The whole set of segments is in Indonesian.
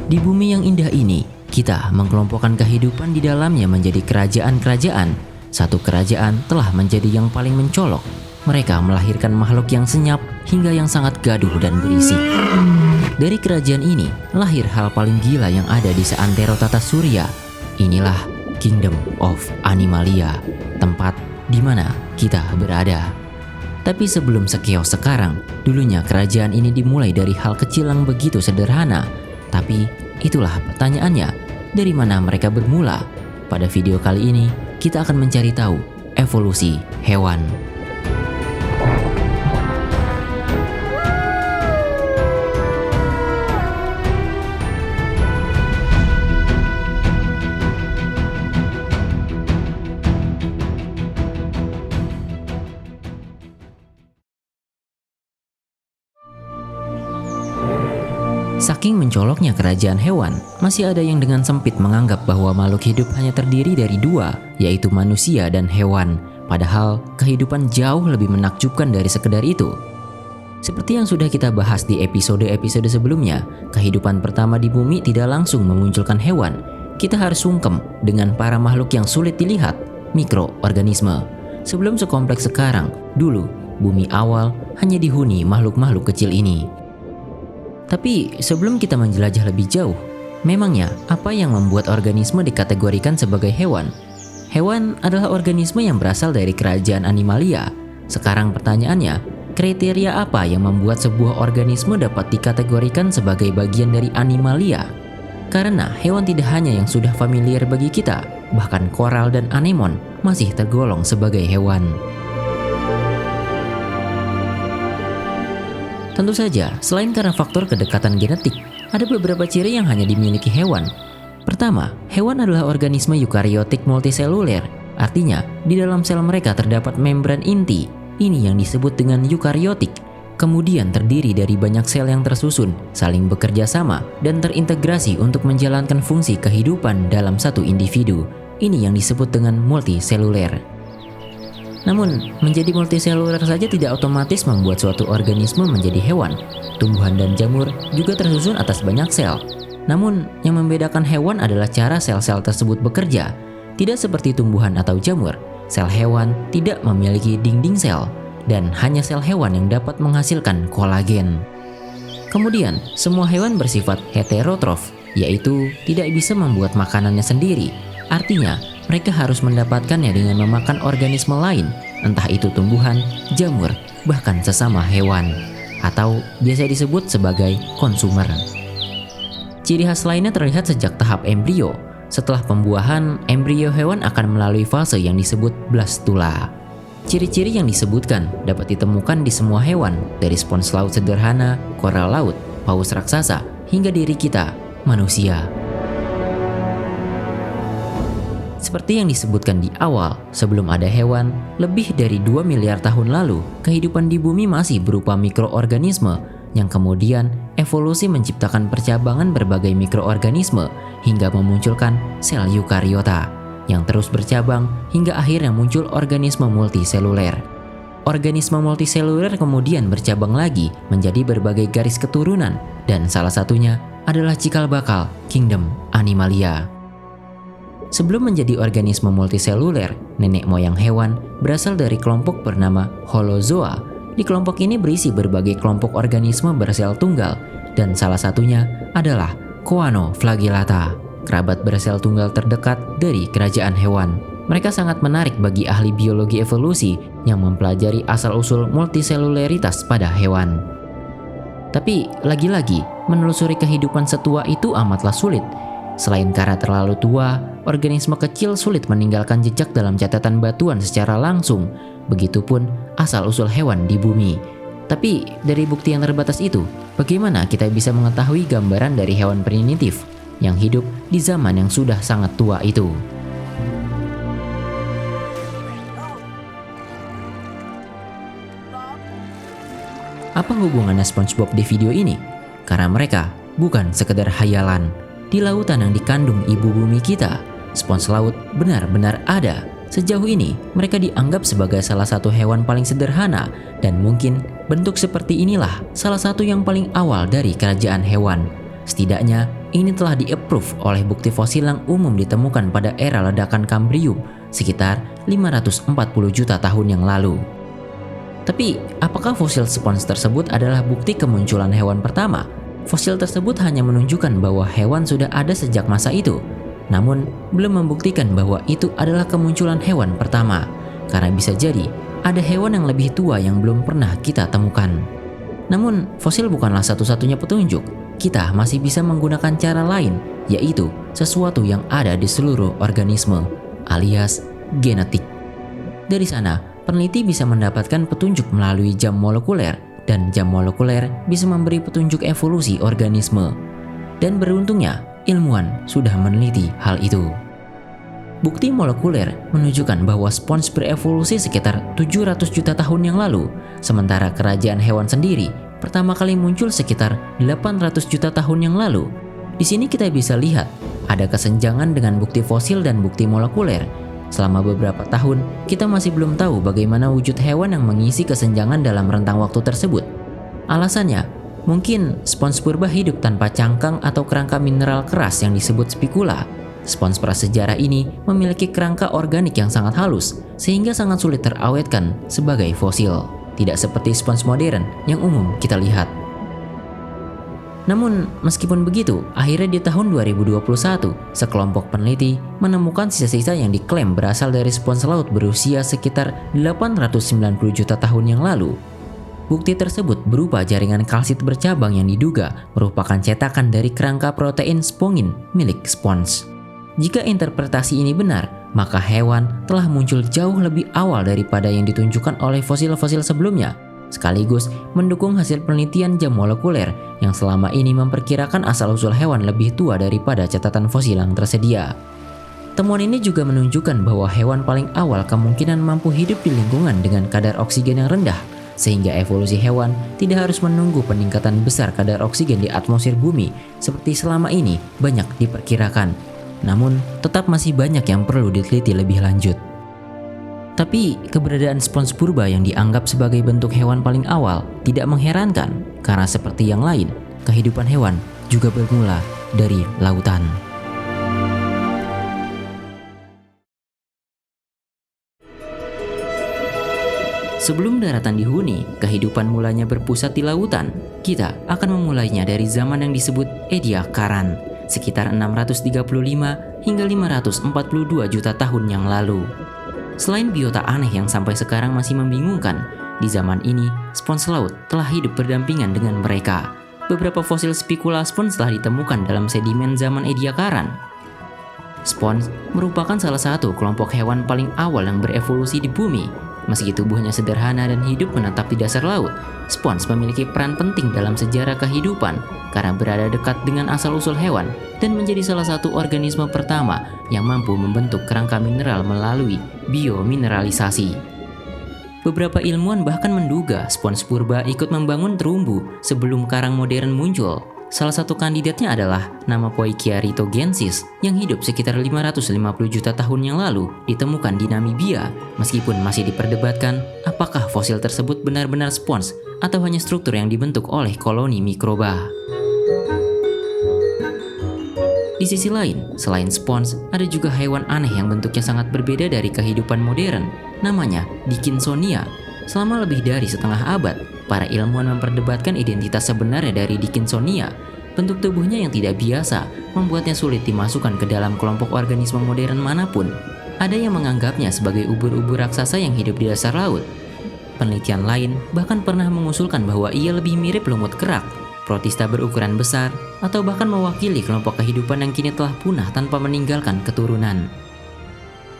Di bumi yang indah ini, kita mengelompokkan kehidupan di dalamnya menjadi kerajaan-kerajaan. Satu kerajaan telah menjadi yang paling mencolok. Mereka melahirkan makhluk yang senyap hingga yang sangat gaduh dan berisik. Dari kerajaan ini, lahir hal paling gila yang ada di seantero tata surya. Inilah Kingdom of Animalia, tempat di mana kita berada. Tapi sebelum sekeos sekarang, dulunya kerajaan ini dimulai dari hal kecil yang begitu sederhana. Tapi itulah pertanyaannya, dari mana mereka bermula? Pada video kali ini, kita akan mencari tahu evolusi hewan. Saking mencoloknya kerajaan hewan, masih ada yang dengan sempit menganggap bahwa makhluk hidup hanya terdiri dari dua, yaitu manusia dan hewan. Padahal kehidupan jauh lebih menakjubkan dari sekedar itu. Seperti yang sudah kita bahas di episode-episode sebelumnya, kehidupan pertama di bumi tidak langsung memunculkan hewan. Kita harus sungkem dengan para makhluk yang sulit dilihat, mikroorganisme. Sebelum sekompleks sekarang, dulu bumi awal hanya dihuni makhluk-makhluk kecil ini. Tapi sebelum kita menjelajah lebih jauh, memangnya apa yang membuat organisme dikategorikan sebagai hewan? Hewan adalah organisme yang berasal dari kerajaan Animalia. Sekarang pertanyaannya, kriteria apa yang membuat sebuah organisme dapat dikategorikan sebagai bagian dari Animalia? Karena hewan tidak hanya yang sudah familiar bagi kita, bahkan koral dan anemon masih tergolong sebagai hewan. Tentu saja, selain karena faktor kedekatan genetik, ada beberapa ciri yang hanya dimiliki hewan. Pertama, hewan adalah organisme eukariotik multiseluler. Artinya, di dalam sel mereka terdapat membran inti. Ini yang disebut dengan eukariotik. Kemudian terdiri dari banyak sel yang tersusun, saling bekerja sama, dan terintegrasi untuk menjalankan fungsi kehidupan dalam satu individu. Ini yang disebut dengan multiseluler. Namun, menjadi multiseluler saja tidak otomatis membuat suatu organisme menjadi hewan. Tumbuhan dan jamur juga tersusun atas banyak sel. Namun, yang membedakan hewan adalah cara sel-sel tersebut bekerja. Tidak seperti tumbuhan atau jamur, sel hewan tidak memiliki dinding sel, dan hanya sel hewan yang dapat menghasilkan kolagen. Kemudian, semua hewan bersifat heterotrof, yaitu tidak bisa membuat makanannya sendiri. Artinya, mereka harus mendapatkannya dengan memakan organisme lain, entah itu tumbuhan, jamur, bahkan sesama hewan, atau biasa disebut sebagai konsumer. Ciri khas lainnya terlihat sejak tahap embrio. Setelah pembuahan, embrio hewan akan melalui fase yang disebut blastula. Ciri-ciri yang disebutkan dapat ditemukan di semua hewan, dari spons laut sederhana, koral laut, paus raksasa, hingga diri kita, manusia. Seperti yang disebutkan di awal, sebelum ada hewan, lebih dari 2 miliar tahun lalu, kehidupan di bumi masih berupa mikroorganisme, yang kemudian evolusi menciptakan percabangan berbagai mikroorganisme hingga memunculkan sel eukariota, yang terus bercabang hingga akhirnya muncul organisme multiseluler. Organisme multiseluler kemudian bercabang lagi menjadi berbagai garis keturunan, dan salah satunya adalah cikal bakal Kingdom Animalia. Sebelum menjadi organisme multiseluler, nenek moyang hewan berasal dari kelompok bernama Holozoa. Di kelompok ini berisi berbagai kelompok organisme bersel tunggal, dan salah satunya adalah Choanoflagellata, kerabat bersel tunggal terdekat dari kerajaan hewan. Mereka sangat menarik bagi ahli biologi evolusi yang mempelajari asal-usul multiseluleritas pada hewan. Tapi lagi-lagi, menelusuri kehidupan setua itu amatlah sulit. Selain karena terlalu tua, organisme kecil sulit meninggalkan jejak dalam catatan batuan secara langsung. Begitupun asal-usul hewan di bumi. Tapi dari bukti yang terbatas itu, bagaimana kita bisa mengetahui gambaran dari hewan primitif yang hidup di zaman yang sudah sangat tua itu? Apa hubungannya SpongeBob di video ini? Karena mereka bukan sekedar hayalan. Di lautan yang dikandung ibu bumi kita, spons laut benar-benar ada. Sejauh ini, mereka dianggap sebagai salah satu hewan paling sederhana, dan mungkin bentuk seperti inilah salah satu yang paling awal dari kerajaan hewan. Setidaknya, ini telah di-approve oleh bukti fosil yang umum ditemukan pada era ledakan Kambrium sekitar 540 juta tahun yang lalu. Tapi, apakah fosil spons tersebut adalah bukti kemunculan hewan pertama? Fosil tersebut hanya menunjukkan bahwa hewan sudah ada sejak masa itu, namun belum membuktikan bahwa itu adalah kemunculan hewan pertama, karena bisa jadi ada hewan yang lebih tua yang belum pernah kita temukan. Namun, fosil bukanlah satu-satunya petunjuk. Kita masih bisa menggunakan cara lain, yaitu sesuatu yang ada di seluruh organisme, alias genetik. Dari sana, peneliti bisa mendapatkan petunjuk melalui jam molekuler, dan jam molekuler bisa memberi petunjuk evolusi organisme. Dan beruntungnya, ilmuwan sudah meneliti hal itu. Bukti molekuler menunjukkan bahwa spons berevolusi sekitar 700 juta tahun yang lalu, sementara kerajaan hewan sendiri pertama kali muncul sekitar 800 juta tahun yang lalu. Di sini kita bisa lihat ada kesenjangan dengan bukti fosil dan bukti molekuler. Selama beberapa tahun, kita masih belum tahu bagaimana wujud hewan yang mengisi kesenjangan dalam rentang waktu tersebut. Alasannya, mungkin spons purba hidup tanpa cangkang atau kerangka mineral keras yang disebut spikula. Spons prasejarah ini memiliki kerangka organik yang sangat halus, sehingga sangat sulit terawetkan sebagai fosil. Tidak seperti spons modern yang umum kita lihat. Namun, meskipun begitu, akhirnya di tahun 2021, sekelompok peneliti menemukan sisa-sisa yang diklaim berasal dari spons laut berusia sekitar 890 juta tahun yang lalu. Bukti tersebut berupa jaringan kalsit bercabang yang diduga merupakan cetakan dari kerangka protein spongin milik spons. Jika interpretasi ini benar, maka hewan telah muncul jauh lebih awal daripada yang ditunjukkan oleh fosil-fosil sebelumnya, sekaligus mendukung hasil penelitian jam molekuler yang selama ini memperkirakan asal-usul hewan lebih tua daripada catatan fosil yang tersedia. Temuan ini juga menunjukkan bahwa hewan paling awal kemungkinan mampu hidup di lingkungan dengan kadar oksigen yang rendah, sehingga evolusi hewan tidak harus menunggu peningkatan besar kadar oksigen di atmosfer bumi seperti selama ini banyak diperkirakan. Namun, tetap masih banyak yang perlu diteliti lebih lanjut. Tapi, keberadaan spons purba yang dianggap sebagai bentuk hewan paling awal tidak mengherankan, karena seperti yang lain, kehidupan hewan juga bermula dari lautan. Sebelum daratan dihuni, kehidupan mulanya berpusat di lautan. Kita akan memulainya dari zaman yang disebut Ediacaran, sekitar 635 hingga 542 juta tahun yang lalu. Selain biota aneh yang sampai sekarang masih membingungkan, di zaman ini spons laut telah hidup berdampingan dengan mereka. Beberapa fosil spikula spons telah ditemukan dalam sedimen zaman Ediacaran. Spons merupakan salah satu kelompok hewan paling awal yang berevolusi di bumi. Meski tubuhnya sederhana dan hidup menetap di dasar laut, spons memiliki peran penting dalam sejarah kehidupan karena berada dekat dengan asal-usul hewan dan menjadi salah satu organisme pertama yang mampu membentuk kerangka mineral melalui biomineralisasi. Beberapa ilmuwan bahkan menduga spons purba ikut membangun terumbu sebelum karang modern muncul. Salah satu kandidatnya adalah nama Poikiaritogensis yang hidup sekitar 550 juta tahun yang lalu ditemukan di Namibia. Meskipun masih diperdebatkan apakah fosil tersebut benar-benar spons atau hanya struktur yang dibentuk oleh koloni mikroba. Di sisi lain, selain spons, ada juga hewan aneh yang bentuknya sangat berbeda dari kehidupan modern. Namanya Dickinsonia. Selama lebih dari setengah abad, para ilmuwan memperdebatkan identitas sebenarnya dari Dickinsonia. Bentuk tubuhnya yang tidak biasa membuatnya sulit dimasukkan ke dalam kelompok organisme modern manapun. Ada yang menganggapnya sebagai ubur-ubur raksasa yang hidup di dasar laut. Penelitian lain bahkan pernah mengusulkan bahwa ia lebih mirip lumut kerak, protista berukuran besar, atau bahkan mewakili kelompok kehidupan yang kini telah punah tanpa meninggalkan keturunan.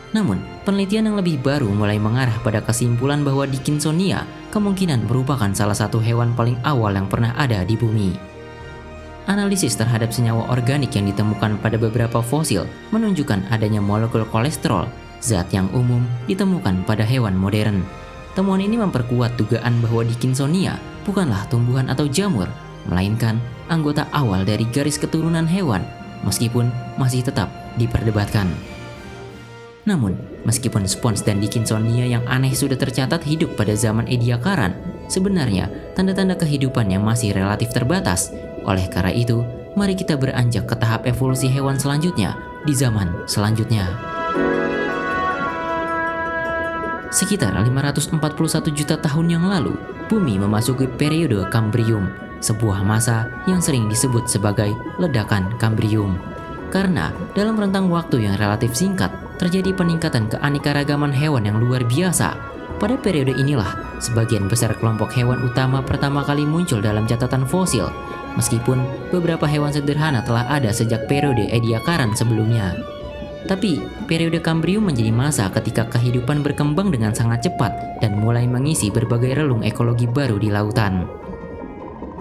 Namun, penelitian yang lebih baru mulai mengarah pada kesimpulan bahwa Dickinsonia kemungkinan merupakan salah satu hewan paling awal yang pernah ada di bumi. Analisis terhadap senyawa organik yang ditemukan pada beberapa fosil menunjukkan adanya molekul kolesterol, zat yang umum ditemukan pada hewan modern. Temuan ini memperkuat dugaan bahwa Dickinsonia bukanlah tumbuhan atau jamur, melainkan anggota awal dari garis keturunan hewan, meskipun masih tetap diperdebatkan. Namun, meskipun spons dan Dickinsonia yang aneh sudah tercatat hidup pada zaman Ediacaran, sebenarnya tanda-tanda kehidupan yang masih relatif terbatas. Oleh karena itu, mari kita beranjak ke tahap evolusi hewan selanjutnya di zaman selanjutnya. Sekitar 541 juta tahun yang lalu, bumi memasuki periode Kambrium, sebuah masa yang sering disebut sebagai ledakan Kambrium. Karena dalam rentang waktu yang relatif singkat, terjadi peningkatan keanekaragaman hewan yang luar biasa. Pada periode inilah, sebagian besar kelompok hewan utama pertama kali muncul dalam catatan fosil, meskipun beberapa hewan sederhana telah ada sejak periode Ediacaran sebelumnya. Tapi, periode Kambrium menjadi masa ketika kehidupan berkembang dengan sangat cepat dan mulai mengisi berbagai relung ekologi baru di lautan.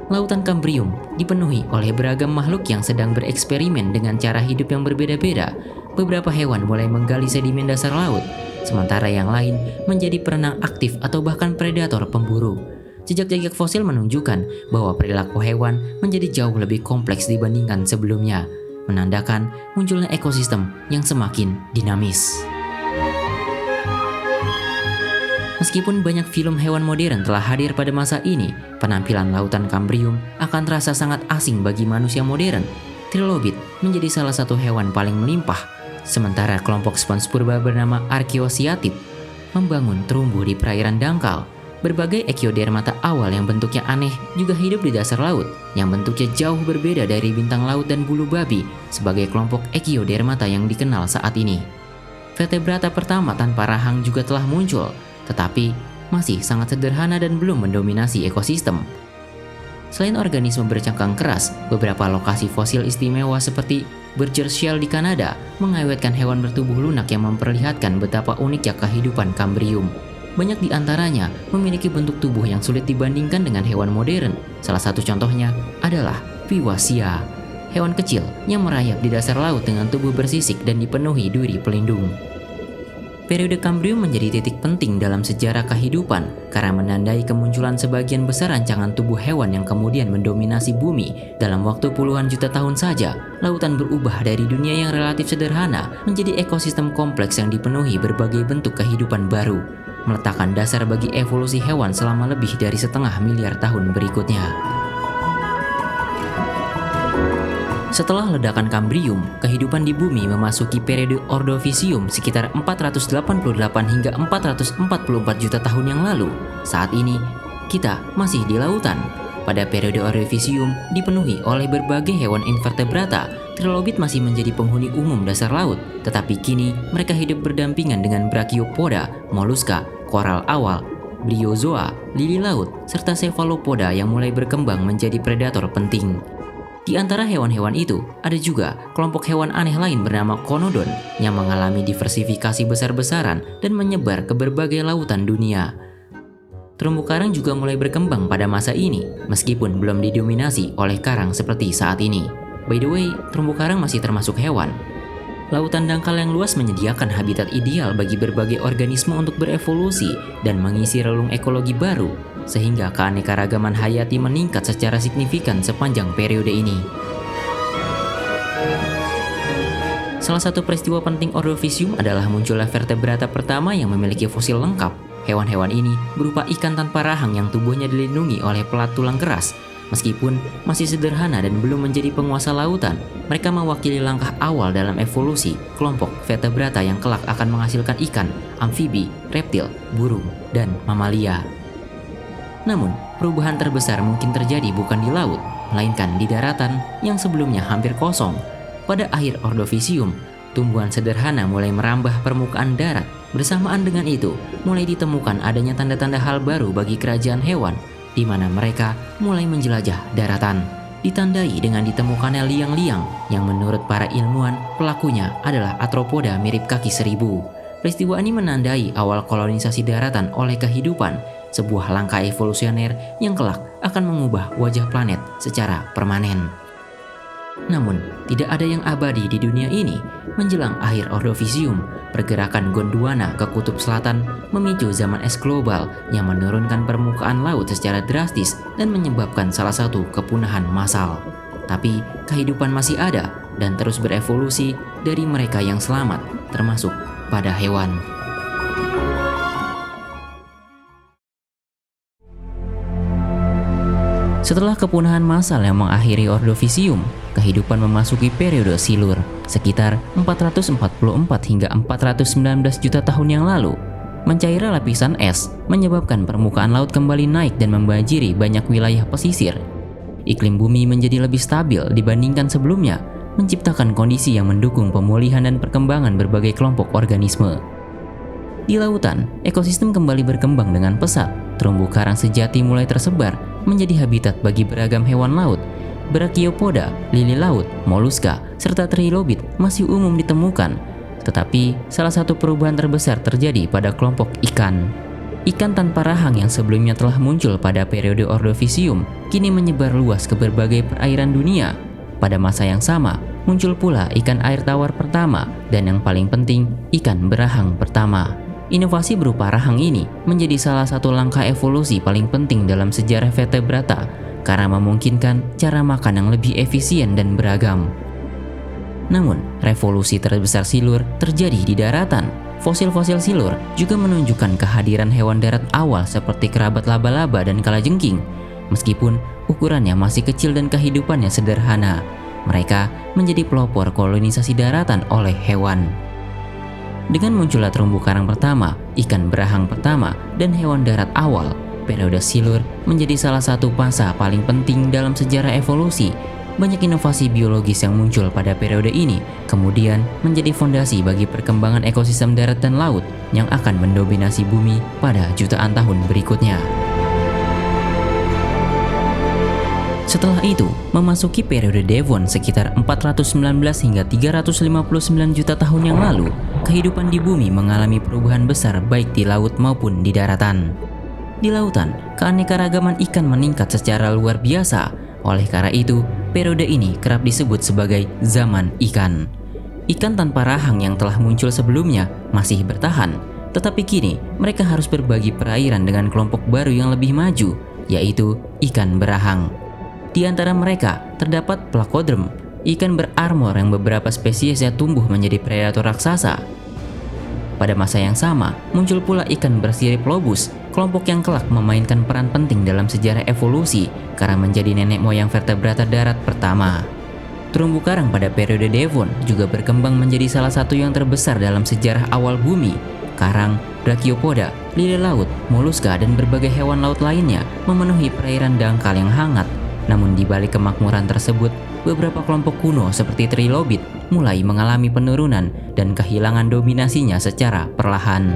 Lautan Kambrium dipenuhi oleh beragam makhluk yang sedang bereksperimen dengan cara hidup yang berbeda-beda. Beberapa hewan mulai menggali sedimen dasar laut, sementara yang lain menjadi perenang aktif atau bahkan predator pemburu. Jejak-jejak fosil menunjukkan bahwa perilaku hewan menjadi jauh lebih kompleks dibandingkan sebelumnya, menandakan munculnya ekosistem yang semakin dinamis. Meskipun banyak film hewan modern telah hadir pada masa ini, penampilan lautan Kambrium akan terasa sangat asing bagi manusia modern. Trilobit menjadi salah satu hewan paling melimpah, sementara kelompok spons purba bernama Archaeocyathid membangun terumbu di perairan dangkal. Berbagai Echiodermata awal yang bentuknya aneh juga hidup di dasar laut, yang bentuknya jauh berbeda dari bintang laut dan bulu babi sebagai kelompok Echiodermata yang dikenal saat ini. Vertebrata pertama tanpa rahang juga telah muncul, tetapi masih sangat sederhana dan belum mendominasi ekosistem. Selain organisme bercangkang keras, beberapa lokasi fosil istimewa seperti Burgess Shale di Kanada mengawetkan hewan bertubuh lunak yang memperlihatkan betapa uniknya kehidupan Kambrium. Banyak di antaranya memiliki bentuk tubuh yang sulit dibandingkan dengan hewan modern. Salah satu contohnya adalah Viwasia, hewan kecil yang merayap di dasar laut dengan tubuh bersisik dan dipenuhi duri pelindung. Periode Kambrium menjadi titik penting dalam sejarah kehidupan karena menandai kemunculan sebagian besar rancangan tubuh hewan yang kemudian mendominasi bumi. Dalam waktu puluhan juta tahun saja, lautan berubah dari dunia yang relatif sederhana menjadi ekosistem kompleks yang dipenuhi berbagai bentuk kehidupan baru, meletakkan dasar bagi evolusi hewan selama lebih dari 1,5 miliar tahun berikutnya. Setelah ledakan Kambrium, kehidupan di bumi memasuki periode Ordovisium sekitar 488 hingga 444 juta tahun yang lalu. Saat ini, kita masih di lautan. Pada periode Ordovisium dipenuhi oleh berbagai hewan invertebrata. Trilobit masih menjadi penghuni umum dasar laut, tetapi kini mereka hidup berdampingan dengan Brachiopoda, moluska, koral awal, briozoa, lili laut, serta cephalopoda yang mulai berkembang menjadi predator penting. Di antara hewan-hewan itu, ada juga kelompok hewan aneh lain bernama Conodon yang mengalami diversifikasi besar-besaran dan menyebar ke berbagai lautan dunia. Terumbu karang juga mulai berkembang pada masa ini, meskipun belum didominasi oleh karang seperti saat ini. By the way, terumbu karang masih termasuk hewan. Lautan dangkal yang luas menyediakan habitat ideal bagi berbagai organisme untuk berevolusi dan mengisi relung ekologi baru, sehingga keanekaragaman hayati meningkat secara signifikan sepanjang periode ini. Salah satu peristiwa penting Ordovisium adalah munculnya vertebrata pertama yang memiliki fosil lengkap. Hewan-hewan ini berupa ikan tanpa rahang yang tubuhnya dilindungi oleh pelat tulang keras. Meskipun masih sederhana dan belum menjadi penguasa lautan, mereka mewakili langkah awal dalam evolusi kelompok vertebrata yang kelak akan menghasilkan ikan, amfibi, reptil, burung, dan mamalia. Namun, perubahan terbesar mungkin terjadi bukan di laut, melainkan di daratan yang sebelumnya hampir kosong. Pada akhir Ordovisium, tumbuhan sederhana mulai merambah permukaan darat. Bersamaan dengan itu, mulai ditemukan adanya tanda-tanda hal baru bagi kerajaan hewan, di mana mereka mulai menjelajah daratan. Ditandai dengan ditemukannya liang-liang yang menurut para ilmuwan pelakunya adalah arthropoda mirip kaki seribu. Peristiwa ini menandai awal kolonisasi daratan oleh kehidupan, sebuah langkah evolusioner yang kelak akan mengubah wajah planet secara permanen. Namun, tidak ada yang abadi di dunia ini. Menjelang akhir Ordovisium, pergerakan Gondwana ke kutub selatan memicu zaman es global yang menurunkan permukaan laut secara drastis dan menyebabkan salah satu kepunahan massal. Tapi, kehidupan masih ada dan terus berevolusi dari mereka yang selamat, termasuk pada hewan. Setelah kepunahan massal yang mengakhiri Ordovisium, kehidupan memasuki periode Silur sekitar 444 hingga 419 juta tahun yang lalu. Mencairnya lapisan es menyebabkan permukaan laut kembali naik dan membanjiri banyak wilayah pesisir. Iklim bumi menjadi lebih stabil dibandingkan sebelumnya, menciptakan kondisi yang mendukung pemulihan dan perkembangan berbagai kelompok organisme. Di lautan, ekosistem kembali berkembang dengan pesat. Terumbu karang sejati mulai tersebar menjadi habitat bagi beragam hewan laut. Brachiopoda, lili laut, moluska, serta trilobit masih umum ditemukan. Tetapi, salah satu perubahan terbesar terjadi pada kelompok ikan. Ikan tanpa rahang yang sebelumnya telah muncul pada periode Ordovisium kini menyebar luas ke berbagai perairan dunia. Pada masa yang sama, muncul pula ikan air tawar pertama dan yang paling penting, ikan berahang pertama. Inovasi berupa rahang ini menjadi salah satu langkah evolusi paling penting dalam sejarah vertebrata karena memungkinkan cara makan yang lebih efisien dan beragam. Namun, revolusi terbesar silur terjadi di daratan. Fosil-fosil silur juga menunjukkan kehadiran hewan darat awal seperti kerabat laba-laba dan kalajengking. Meskipun ukurannya masih kecil dan kehidupannya sederhana, mereka menjadi pelopor kolonisasi daratan oleh hewan. Dengan munculnya terumbu karang pertama, ikan berahang pertama, dan hewan darat awal, periode silur menjadi salah satu fase paling penting dalam sejarah evolusi. Banyak inovasi biologis yang muncul pada periode ini kemudian menjadi fondasi bagi perkembangan ekosistem darat dan laut yang akan mendominasi bumi pada jutaan tahun berikutnya. Setelah itu, memasuki periode Devon sekitar 419 hingga 359 juta tahun yang lalu, kehidupan di bumi mengalami perubahan besar baik di laut maupun di daratan. Di lautan, keanekaragaman ikan meningkat secara luar biasa. Oleh karena itu, periode ini kerap disebut sebagai zaman ikan. Ikan tanpa rahang yang telah muncul sebelumnya masih bertahan, tetapi kini mereka harus berbagi perairan dengan kelompok baru yang lebih maju, yaitu ikan berahang. Di antara mereka terdapat Placoderm, ikan berarmor yang beberapa spesiesnya tumbuh menjadi predator raksasa. Pada masa yang sama, muncul pula ikan bersirip lobus, kelompok yang kelak memainkan peran penting dalam sejarah evolusi karena menjadi nenek moyang vertebrata darat pertama. Terumbu karang pada periode Devon juga berkembang menjadi salah satu yang terbesar dalam sejarah awal bumi. Karang, Brachiopoda, lili laut, moluska, dan berbagai hewan laut lainnya memenuhi perairan dangkal yang hangat. Namun di balik kemakmuran tersebut, beberapa kelompok kuno seperti trilobit mulai mengalami penurunan dan kehilangan dominasinya secara perlahan.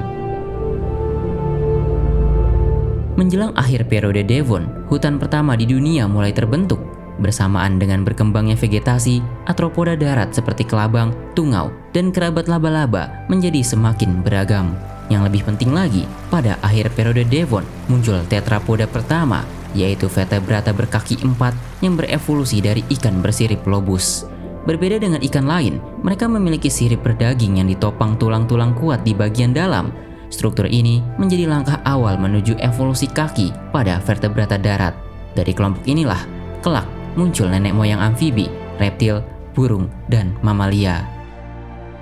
Menjelang akhir periode Devon, hutan pertama di dunia mulai terbentuk. Bersamaan dengan berkembangnya vegetasi, arthropoda darat seperti kelabang, tungau, dan kerabat laba-laba menjadi semakin beragam. Yang lebih penting lagi, pada akhir periode Devon muncul tetrapoda pertama, yaitu vertebrata berkaki 4 yang berevolusi dari ikan bersirip lobus. Berbeda dengan ikan lain, mereka memiliki sirip berdaging yang ditopang tulang-tulang kuat di bagian dalam. Struktur ini menjadi langkah awal menuju evolusi kaki pada vertebrata darat. Dari kelompok inilah, kelak muncul nenek moyang amfibi, reptil, burung, dan mamalia.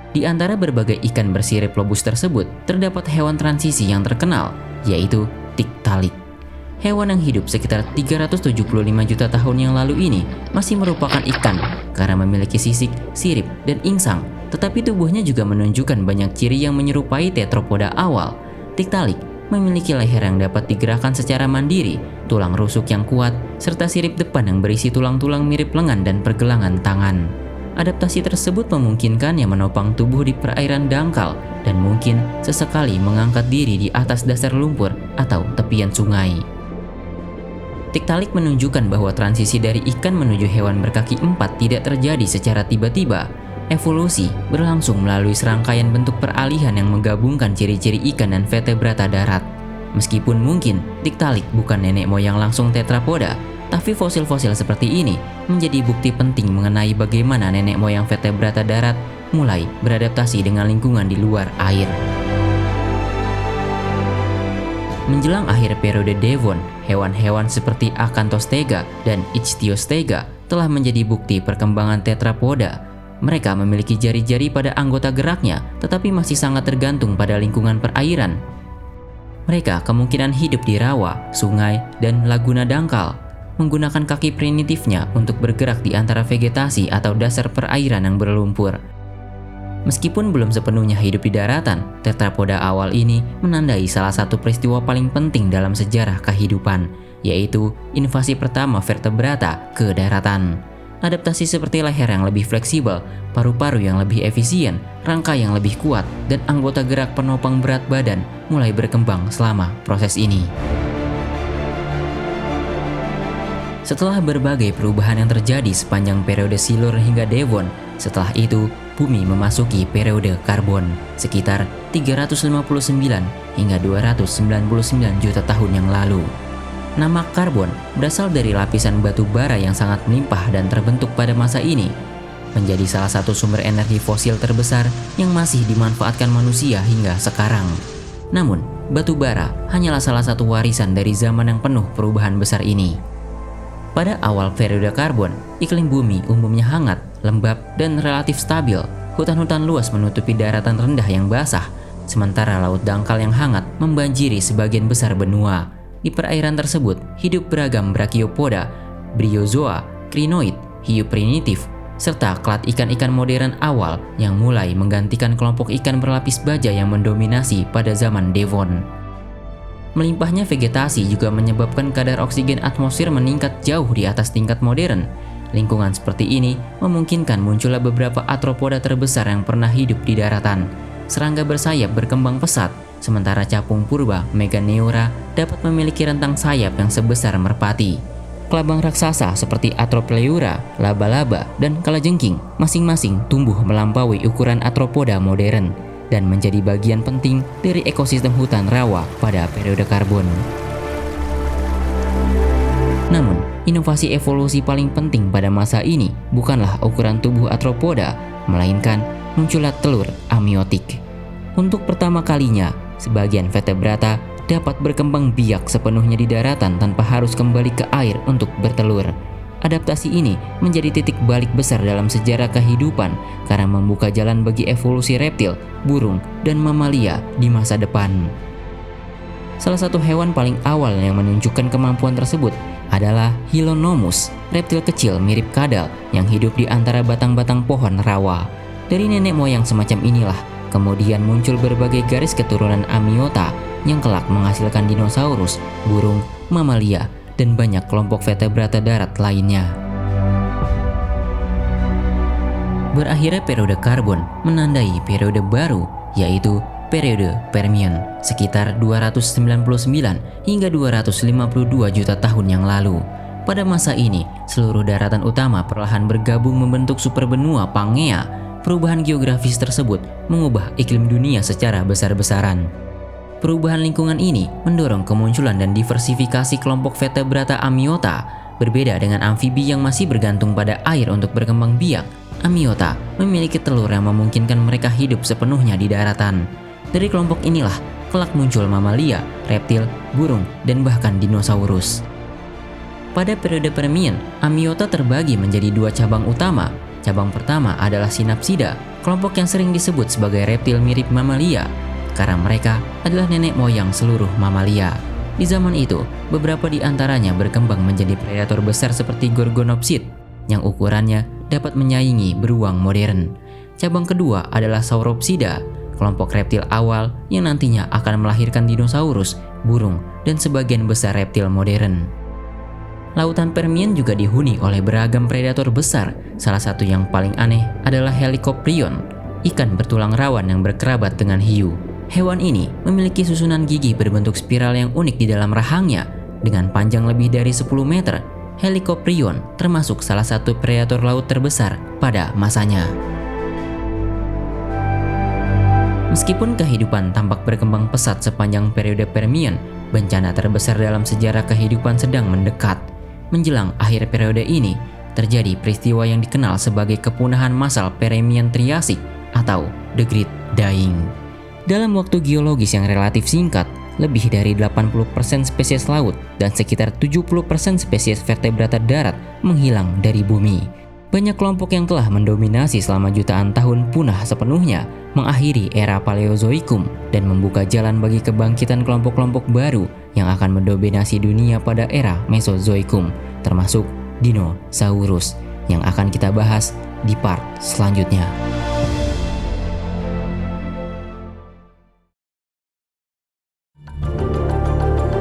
Di antara berbagai ikan bersirip lobus tersebut, terdapat hewan transisi yang terkenal, yaitu Tiktaalik. Hewan yang hidup sekitar 375 juta tahun yang lalu ini masih merupakan ikan karena memiliki sisik, sirip, dan insang, tetapi tubuhnya juga menunjukkan banyak ciri yang menyerupai tetrapoda awal. Tiktaalik memiliki leher yang dapat digerakkan secara mandiri, tulang rusuk yang kuat, serta sirip depan yang berisi tulang-tulang mirip lengan dan pergelangan tangan. Adaptasi tersebut memungkinkannya menopang tubuh di perairan dangkal dan mungkin sesekali mengangkat diri di atas dasar lumpur atau tepian sungai. Tiktaalik menunjukkan bahwa transisi dari ikan menuju hewan berkaki 4 tidak terjadi secara tiba-tiba. Evolusi berlangsung melalui serangkaian bentuk peralihan yang menggabungkan ciri-ciri ikan dan vertebrata darat. Meskipun mungkin Tiktaalik bukan nenek moyang langsung tetrapoda, tapi fosil-fosil seperti ini menjadi bukti penting mengenai bagaimana nenek moyang vertebrata darat mulai beradaptasi dengan lingkungan di luar air. Menjelang akhir periode Devon, hewan-hewan seperti Acanthostega dan Ichthyostega telah menjadi bukti perkembangan tetrapoda. Mereka memiliki jari-jari pada anggota geraknya, tetapi masih sangat tergantung pada lingkungan perairan. Mereka kemungkinan hidup di rawa, sungai, dan laguna dangkal. menggunakan kaki primitifnya untuk bergerak di antara vegetasi atau dasar perairan yang berlumpur. Meskipun belum sepenuhnya hidup di daratan, tetrapoda awal ini menandai salah satu peristiwa paling penting dalam sejarah kehidupan, yaitu invasi pertama vertebrata ke daratan. Adaptasi seperti leher yang lebih fleksibel, paru-paru yang lebih efisien, rangka yang lebih kuat, dan anggota gerak penopang berat badan mulai berkembang selama proses ini. Setelah berbagai perubahan yang terjadi sepanjang periode Silur hingga Devon, setelah itu bumi memasuki periode karbon sekitar 359 hingga 299 juta tahun yang lalu. Nama karbon berasal dari lapisan batu bara yang sangat melimpah dan terbentuk pada masa ini, menjadi salah satu sumber energi fosil terbesar yang masih dimanfaatkan manusia hingga sekarang. Namun, batu bara hanyalah salah satu warisan dari zaman yang penuh perubahan besar ini. Pada awal periode karbon, iklim bumi umumnya hangat, lembab, dan relatif stabil. Hutan-hutan luas menutupi daratan rendah yang basah, sementara laut dangkal yang hangat membanjiri sebagian besar benua. Di perairan tersebut, hidup beragam Brachiopoda, Bryozoa, Crinoid, hiu primitif, serta klat ikan-ikan modern awal yang mulai menggantikan kelompok ikan berlapis baja yang mendominasi pada zaman Devon. Melimpahnya vegetasi juga menyebabkan kadar oksigen atmosfer meningkat jauh di atas tingkat modern. Lingkungan seperti ini memungkinkan munculnya beberapa arthropoda terbesar yang pernah hidup di daratan. Serangga bersayap berkembang pesat, sementara capung purba Meganeura dapat memiliki rentang sayap yang sebesar merpati. Kelabang raksasa seperti Atropleura, laba-laba, dan kalajengking masing-masing tumbuh melampaui ukuran arthropoda modern dan menjadi bagian penting dari ekosistem hutan rawa pada periode karbon. Namun, inovasi evolusi paling penting pada masa ini bukanlah ukuran tubuh arthropoda, melainkan munculnya telur amiotik. Untuk pertama kalinya, sebagian vertebrata dapat berkembang biak sepenuhnya di daratan tanpa harus kembali ke air untuk bertelur. Adaptasi ini menjadi titik balik besar dalam sejarah kehidupan karena membuka jalan bagi evolusi reptil, burung, dan mamalia di masa depan. Salah satu hewan paling awal yang menunjukkan kemampuan tersebut adalah Hylonomus, reptil kecil mirip kadal yang hidup di antara batang-batang pohon rawa. Dari nenek moyang semacam inilah kemudian muncul berbagai garis keturunan Amniota yang kelak menghasilkan dinosaurus, burung, mamalia, dan banyak kelompok vertebrata darat lainnya. Berakhirnya periode karbon menandai periode baru, yaitu periode Permian, sekitar 299 hingga 252 juta tahun yang lalu. Pada masa ini, seluruh daratan utama perlahan bergabung membentuk superbenua Pangea. Perubahan geografis tersebut mengubah iklim dunia secara besar-besaran. Perubahan lingkungan ini mendorong kemunculan dan diversifikasi kelompok vertebrata Amniota. Berbeda dengan amfibi yang masih bergantung pada air untuk berkembang biak, Amniota memiliki telur yang memungkinkan mereka hidup sepenuhnya di daratan. Dari kelompok inilah kelak muncul mamalia, reptil, burung, dan bahkan dinosaurus. Pada periode Permian, Amniota terbagi menjadi dua cabang utama. Cabang pertama adalah Synapsida, kelompok yang sering disebut sebagai reptil mirip mamalia, karena mereka adalah nenek moyang seluruh mamalia. Di zaman itu, beberapa di antaranya berkembang menjadi predator besar seperti Gorgonopsid, yang ukurannya dapat menyaingi beruang modern. Cabang kedua adalah Sauropsida, kelompok reptil awal yang nantinya akan melahirkan dinosaurus, burung, dan sebagian besar reptil modern. Lautan Permian juga dihuni oleh beragam predator besar. Salah satu yang paling aneh adalah Helicoprion, ikan bertulang rawan yang berkerabat dengan hiu. Hewan ini memiliki susunan gigi berbentuk spiral yang unik di dalam rahangnya. Dengan panjang lebih dari 10 meter, Helicoprion termasuk salah satu predator laut terbesar pada masanya. Meskipun kehidupan tampak berkembang pesat sepanjang periode Permian, bencana terbesar dalam sejarah kehidupan sedang mendekat. Menjelang akhir periode ini, terjadi peristiwa yang dikenal sebagai kepunahan massal Permian Triasik atau The Great Dying. Dalam waktu geologis yang relatif singkat, lebih dari 80% spesies laut dan sekitar 70% spesies vertebrata darat menghilang dari bumi. Banyak kelompok yang telah mendominasi selama jutaan tahun punah sepenuhnya, mengakhiri era Paleozoikum dan membuka jalan bagi kebangkitan kelompok-kelompok baru yang akan mendominasi dunia pada era Mesozoikum, termasuk dinosaurus, yang akan kita bahas di part selanjutnya.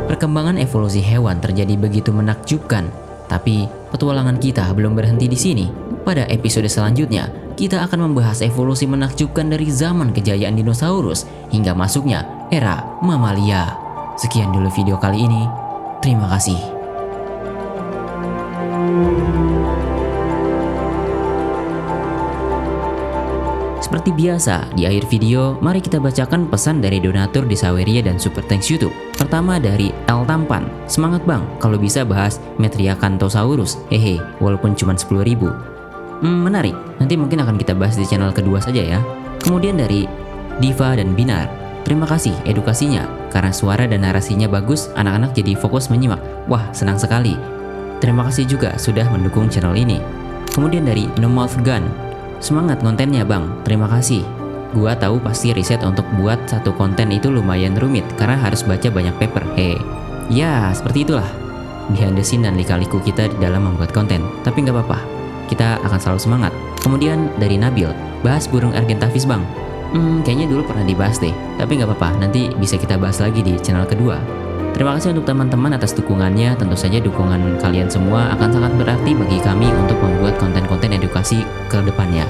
Perkembangan evolusi hewan terjadi begitu menakjubkan, tapi petualangan kita belum berhenti di sini. Pada episode selanjutnya, kita akan membahas evolusi menakjubkan dari zaman kejayaan dinosaurus hingga masuknya era mamalia. Sekian dulu video kali ini. Terima kasih. Seperti biasa, di akhir video, mari kita bacakan pesan dari donatur di Saweria dan Super Thanks YouTube. Pertama dari L Tampan, semangat bang, kalau bisa bahas Metriacanthosaurus, hehe, walaupun cuma 10.000. Menarik, nanti mungkin akan kita bahas di channel kedua saja ya. Kemudian dari Diva dan Binar, terima kasih edukasinya, karena suara dan narasinya bagus, anak-anak jadi fokus menyimak. Wah, senang sekali. Terima kasih juga sudah mendukung channel ini. Kemudian dari No Mouth Gun, semangat kontennya bang, terima kasih. Gua tahu pasti riset untuk buat satu konten itu lumayan rumit karena harus baca banyak paper. Ya seperti itulah behind the scene dan lika-liku kita di dalam membuat konten. Tapi nggak apa-apa, kita akan selalu semangat. Kemudian dari Nabil, bahas burung Argentavis bang. Kayaknya dulu pernah dibahas deh, tapi nggak apa-apa, nanti bisa kita bahas lagi di channel kedua. Terima kasih untuk teman-teman atas dukungannya. Tentu saja dukungan kalian semua akan sangat berarti bagi kami untuk membuat konten-konten edukasi ke depannya.